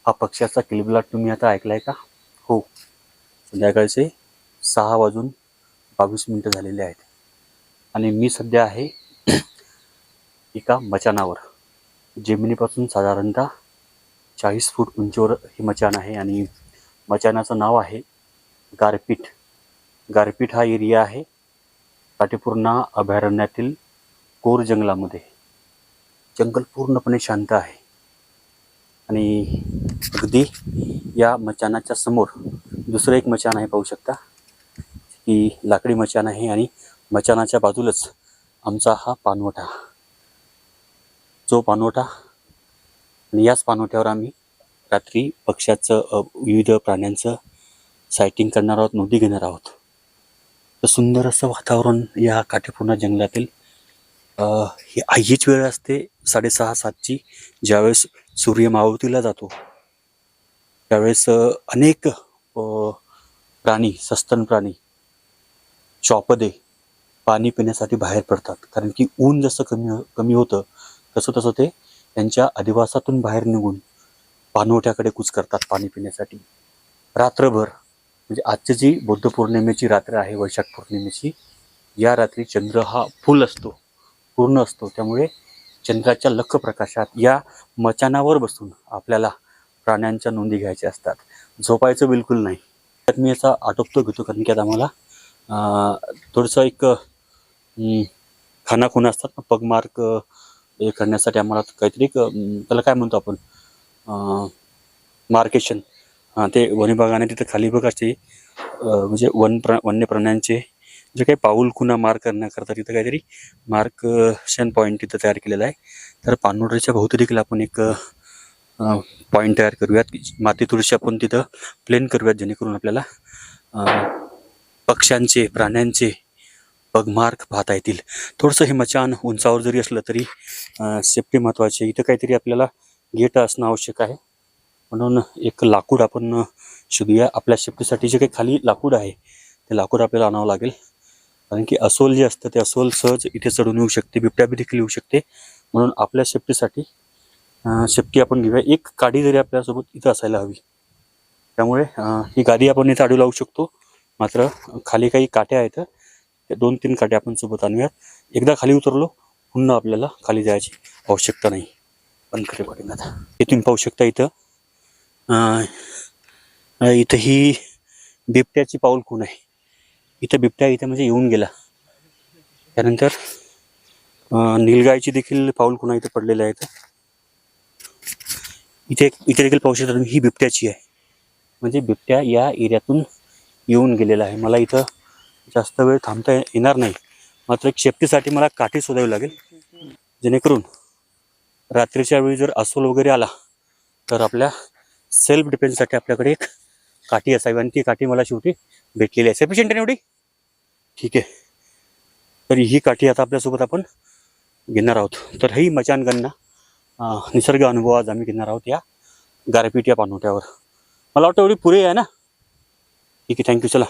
हा पक्ष्याचा किलबिलाट तुम्ही आता ऐकलाय का? हो, संध्याकाळचे 6:22 झालेले आहेत आणि मी सध्या आहे एका मचानावर. जमिनीपासून साधारणतः 40 फूट उंचीवर हे मचान आहे आणि मचानाचं नाव आहे गारपीट. गारपीट हा एरिया आहे काटेपूर्णा अभयारण्यातील कोर जंगलामध्ये. जंगल पूर्णपणे शांत आहे आणि अगदी या मचानाच्या समोर दुसरं एक मचान आहे, पाहू शकता की लाकडी मचान आहे आणि मचानाच्या बाजूलाच आमचा हा पाणवठा. जो पाणवठा आणि याच पाणवठ्यावर आम्ही रात्री पक्ष्याचं विविध प्राण्यांचं सायटिंग करणार आहोत, नोंदी घेणार आहोत. तर सुंदर असं वातावरण या काटेपूर्णा जंगलातील. हीच वेळ असते 6:30-7ची, ज्यावेळेस सूर्य मावळतीला जातो. त्यावेळेस अनेक प्राणी, सस्तन प्राणी, चॉपदे पाणी पिण्यासाठी बाहेर पडतात. कारण की ऊन जसं कमी होतं तसं तसं ते त्यांच्या अधिवासातून बाहेर निघून पाणवठ्याकडे कूच करतात पाणी पिण्यासाठी. रात्रभर म्हणजे आजची जी बुद्ध पौर्णिमेची रात्र आहे, वैशाख पौर्णिमेची, या रात्री चंद्र हा फुल असतो, पूर्ण असतो. त्यामुळे चंद्राच्या लख्ख प्रकाशात या मचानावर बसून आपल्याला प्राण्यांच्या नोंदी घ्यायच्या असतात. झोपायचं बिलकुल नाही. त्यात मी याचा आटोपतो घेतो कारण की आता मला थोडंसं एक खानाखुणा असतात, पगमार्क हे करण्यासाठी आम्हाला काहीतरी त्याला काय म्हणतो आपण, मार्केशन. ते वन विभागाने तिथं खाली बघायचे म्हणजे वन्य प्राण्यांचे जे काही पाऊल खुणा मार्क करण्याकरता तिथं काहीतरी मार्केशन पॉईंट तिथं तयार केलेला आहे. तर पाणवठ्याच्या भोवती देखील आपण एक पॉईंट तयार करूयात. माती थोडीशी आपण तिथं प्लेन करूयात, जेणेकरून आपल्याला पक्ष्यांचे, प्राण्यांचे पगमार्क पाहता येतील. थोडंसं हे मचान उंचावर जरी असलं तरी सेफ्टी महत्त्वाची. इथं काहीतरी आपल्याला गेट असणं आवश्यक आहे, म्हणून एक लाकूड आपण शोधूया. आपल्या सेफ्टीसाठी जे काही खाली लाकूड आहे ते लाकूड आपल्याला आणावं लागेल, कारण की अस्वल जे असतं ते अस्वल सहज इथे चढून येऊ शकते, बिबट्या बी देखील येऊ शकते. म्हणून आपल्या सेफ्टीसाठी सेफ्टी आपण घेऊया. एक गाडी जरी आपल्यासोबत इथं असायला हवी. त्यामुळे ही गाडी आपण इथं आडू लावू शकतो. मात्र खाली काही काट्या आहेत, त्या 2-3 काट्या आपण सोबत आणूयात. एकदा खाली उतरलो पुन्हा आपल्याला खाली जायची आवश्यकता नाही. बंद करे पाटील. आता हे तुम्ही पाहू शकता इथं इथं ही बिबट्याची पाऊल खूण आहे. इथं बिबट्या इथं म्हणजे येऊन गेला. त्यानंतर नीलगायची देखील पाऊल खुणा इथं पडलेल्या आहेत. इथे देखील पाहू शकता तुम्ही, ही बिबट्याची आहे. म्हणजे बिबट्या या एरियातून येऊन गेलेला आहे. मला इथं जास्त वेळ थांबता येणार नाही, मात्र एक सेफ्टीसाठी मला काठी शोधावी लागेल, जेणेकरून रात्रीच्या वेळी जर अस्वल वगैरे आला तर आपल्या सेल्फ डिफेन्ससाठी आपल्याकडे एक काठी असावी. आणि ती काठी मला शेवटी भेटलेली आहे. सफिशियंट आहे एवढी? ठीक आहे. तर ही काठी आता आपल्यासोबत आपण घेणार आहोत. तर ही मचान गणना निसर्ग अनुभव आज आम्ही घेणार आहोत या गारपीट या पाणवठ्यावर. मला वाटतं एवढी पुरे आहे ना? ठीक आहे, थँक्यू. चला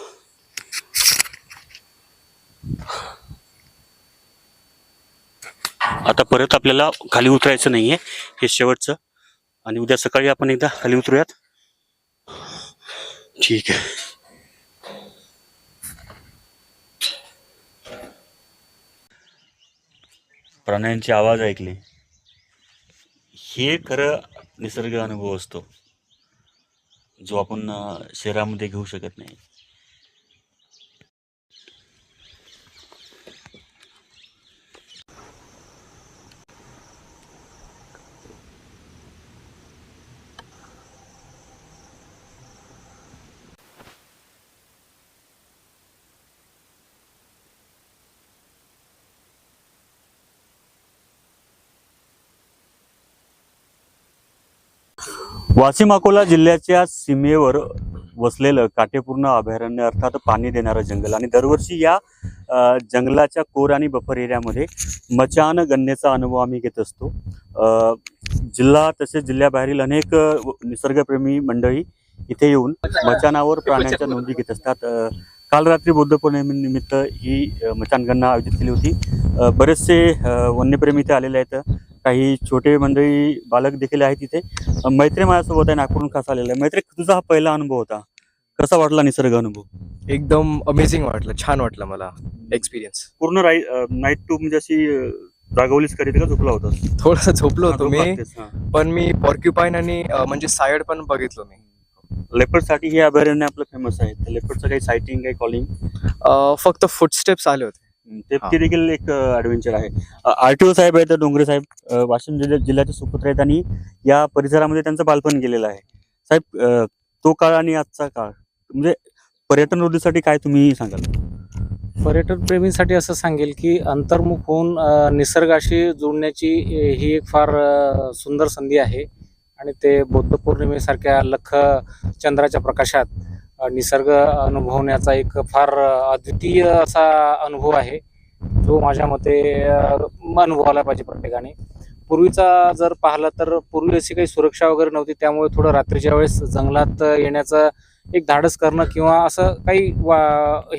आता परत आपल्याला खाली उतरायचं नाहीये, हे शेवटचं. आणि उद्या सकाळी आपण एकदा खाली उतरूयात. ठीक आहे. प्राण्यांचे आवाज ऐकले, हे खरं निसर्ग अनुभव असतो, जो आपण शहरामध्ये घेऊ शकत नाही. वाशिम अकोला जिल्ह्याच्या सीमेवर वसलेलं काटेपूर्णा अभयारण्य अर्थात पाणी देणारं जंगल. आणि दरवर्षी या जंगलाच्या कोर आणि बफर एरियामध्ये मचान गणनेचा अनुभव आम्ही घेत असतो. जिल्हा तसेच जिल्ह्याबाहेरील अनेक निसर्गप्रेमी मंडळी इथे येऊन मचानावर प्राण्यांच्या नोंदी घेत असतात. काल रात्री बुद्ध पौर्णिमेनिमित्त ही मचान गणना आयोजित केली होती. बरेचसे वन्यप्रेमी इथे आलेले आहेत. काही छोटे मंडळी बालक देखील आहेत तिथे. मैत्री माझ्यासोबत आहे, नागपूरहून खास आलेला आहे. मैत्री, तुझा हा पहिला अनुभव होता, कसा वाटला निसर्ग अनुभव? एकदम अमेझिंग वाटलं, छान वाटलं मला एक्सपिरियन्स. पूर्ण नाईट टू म्हणजे अशी जागवलीच करीत का झोपला होता? थोडंसं झोपलो होतो मी, हा. पण मी पॉर्क्युपाईन आणि म्हणजे सायड पण बघितलो मी. लेपर्ड साठी हे अभयारण्य आपलं फेमस आहे. लेपर्डचं काही सायटिंग, काही कॉलिंग? फक्त फुटस्टेप्स आले होते. ते देखील एक ऍडव्हेंचर आहे. आरटीओ साहेब आहेत, डोंगरे साहेब, वाशिम जिल्ह्याचे सुपुत्र आहेत आणि या परिसरामध्ये त्यांचं बालपण गेलेलं आहे. साहेब, तो काळ आणि आजचा काळ म्हणजे पर्यटन वृद्धीसाठी काय तुम्ही सांगाल? पर्यटन प्रेमीसाठी असं सांगेल की अंतर्मुख होऊन निसर्गाशी जोडण्याची ही एक फार सुंदर संधी आहे. आणि ते बुद्ध पौर्णिमेसारख्या लख चंद्राच्या प्रकाशात निसर्ग अनुभवण्याचा एक फार अद्वितीय असा अनुभव आहे, जो माझ्या मते अनुभवायला पाहिजे प्रत्येकाने. पूर्वीचा जर पाहिलं तर पूर्वी अशी काही सुरक्षा वगैरे नव्हती, त्यामुळे थोडं रात्रीच्या वेळेस जंगलात येण्याचं एक धाडस करणं किंवा असं काही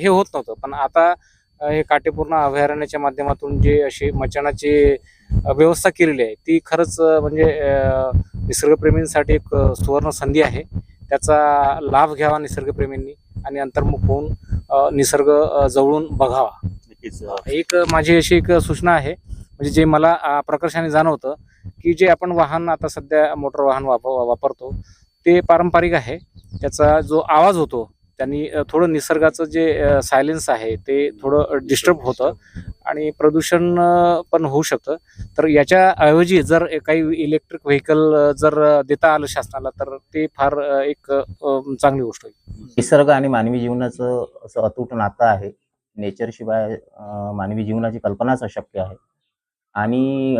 हे होत नव्हतं. पण आता हे काटेपूर्ण अभयारण्याच्या माध्यमातून जे अशी मचानाची व्यवस्था केलेली आहे, ती खरंच म्हणजे निसर्गप्रेमींसाठी एक सुवर्ण संधी आहे. त्याचा लाभ घ्यावा निसर्गप्रेमींनी आणि अंतर्मुख होऊन निसर्ग जवळून बघावा. एक माझी अशी एक सूचना आहे, म्हणजे जे मला प्रकर्षाने जाणवतं की जे आपण वाहन आता सध्या मोटर वाहन वापरतो ते पारंपरिक आहे. त्याचा जो आवाज होतो त्यांनी थोडं निसर्गाचं जे सायलेन्स आहे ते थोडं डिस्टर्ब होतं आणि प्रदूषण पण होऊ शकतं. तर याच्याऐवजी जर काही इलेक्ट्रिक व्हेकल जर देता आलं शासनाला तर ते फार एक चांगली गोष्ट होईल. निसर्ग आणि मानवी जीवनाचं असं अतूट नातं आहे. नेचरशिवाय मानवी जीवनाची कल्पनाच अशक्य आहे. आणि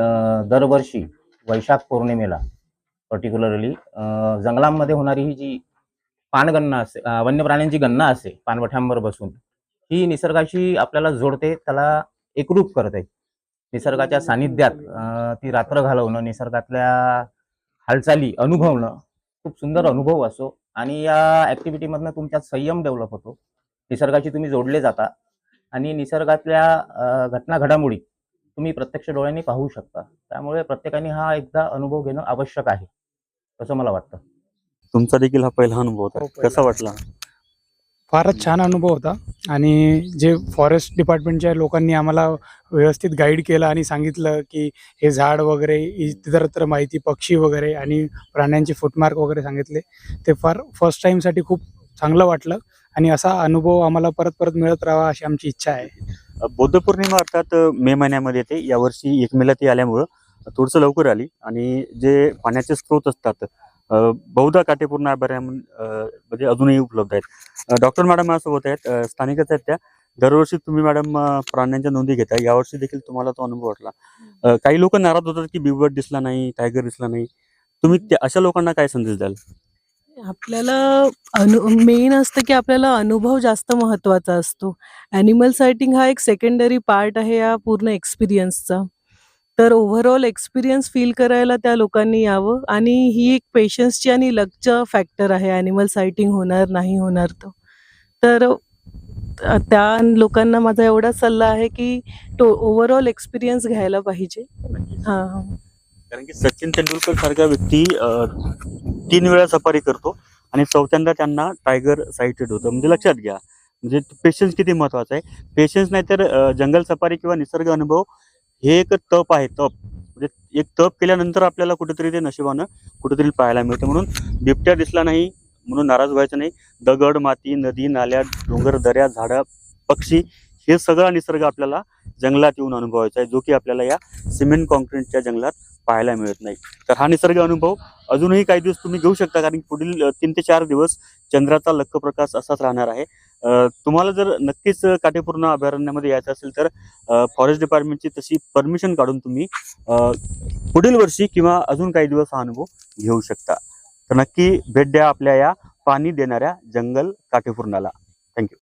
दरवर्षी वैशाख पौर्णिमेला पर्टिक्युलरली जंगलांमध्ये होणारी ही जी पानगणना असते, वन्य प्राण्यांची गणना असते पानवठ्यांवर बसून, ही निसर्गाशी आपल्याला जोडते, त्याला एकरूप करते. निसर्गाच्या सानिध्यात ती रात्र घालवणं, निसर्गातल्या हालचाली अनुभवणं खूप सुंदर अनुभव असतो. आणि या ॲक्टिव्हिटीमधनं तुमच्यात संयम डेव्हलप होतो. निसर्गाशी तुम्ही जोडले जाता आणि निसर्गातल्या घटना घडामोडी तुम्ही प्रत्यक्ष डोळ्यांनी पाहू शकता. त्यामुळे प्रत्येकाने हा एकदा अनुभव घेणं आवश्यक आहे, असं मला वाटतं. तुमचा देखील हा पहिला अनुभव होता, हो, पहिला. कसा वाटला? फारच छान अनुभव होता. आणि जे फॉरेस्ट डिपार्टमेंटच्या लोकांनी आम्हाला व्यवस्थित गाईड केलं आणि सांगितलं की हे झाड वगैरे, इतरत्र माहिती, पक्षी वगैरे आणि प्राण्यांचे फुटमार्क वगैरे सांगितले, ते फार फर्स्ट टाईमसाठी खूप चांगलं वाटलं. आणि असा अनुभव आम्हाला परत परत मिळत राहावा अशी आमची इच्छा आहे. बौद्ध पौर्णिमा अर्थात मे महिन्यामध्ये येते. यावर्षी 1 मेला ती आल्यामुळं थोडंसं लवकर आली. आणि जे पाण्याचे स्रोत असतात बहुधा काटेपूर्ण अभयारण्यामध्ये अजूनही उपलब्ध आहेत. डॉक्टर मॅडम माझ्यासोबत आहेत, स्थानिकच आहेत त्या. दरवर्षी तुम्ही मॅडम प्राण्यांच्या नोंदी घेता, यावर्षी देखील तुम्हाला तो अनुभव वाटला. काही लोक नाराज होतात की बिबट दिसला नाही, टायगर दिसला नाही. तुम्ही अशा लोकांना काय संदेश द्याल? आपल्याला मेन असतं की आपल्याला अनुभव जास्त महत्त्वाचा असतो. ॲनिमल सायटिंग हा एक सेकंडरी पार्ट आहे या पूर्ण एक्सपिरियन्सचा. तर ओव्हरऑल एक्सपिरियन्स फील करायला त्या लोकांनी यावं. आणि ही एक पेशन्सची आणि लकचा फॅक्टर आहे, ॲनिमल सायटिंग होणार नाही होणार तर त्या लोकांना माझा एवढाच सल्ला आहे की ओव्हरऑल एक्सपिरियन्स घ्यायला पाहिजे. हां. कारण की सचिन तेंडुलकर सारखा व्यक्ती 3 वेळा सफारी करतो आणि 4थ्यांदा त्यांना टायगर साइटेड होतं. म्हणजे लक्षात घ्या, म्हणजे पेशन्स किती महत्वाचा आहे. पेशन्स नाही तर जंगल सफारी किंवा निसर्ग अनुभव हे एक तप आहे. म्हणजे एक तप केल्यानंतर आपल्याला कुठेतरी ते नशिबानं कुठेतरी पाहायला मिळतं. म्हणून बिबट्या दिसला नाही म्हणून नाराज व्हायचं नाही. दगड, माती, नदी, नाल्या, डोंगर, दऱ्या, झाडं, पक्षी, हे सगळा निसर्ग आपल्याला जंगलात येऊन अनुभवायचा आहे, जो की आपल्याला या सिमेंट कॉन्क्रीटच्या जंगलात पाहायला मिळत नाही. तर हा निसर्ग अनुभव अजूनही काही दिवस तुम्ही घेऊ शकता, कारण पुढील 3 ते 4 दिवस चंद्राचा लख्ख प्रकाश असाच राहणार आहे. तुम्हाला जर नक्कीच काटेपूर्ण अभयारण्यामध्ये यायचं असेल तर फॉरेस्ट डिपार्टमेंटची तशी परमिशन काढून तुम्ही पुढील वर्षी किंवा अजून काही दिवस हा अनुभव घेऊ शकता. तर नक्की भेट द्या आपल्या या पाणी देणाऱ्या जंगल काटेपूर्णाला. थँक्यू.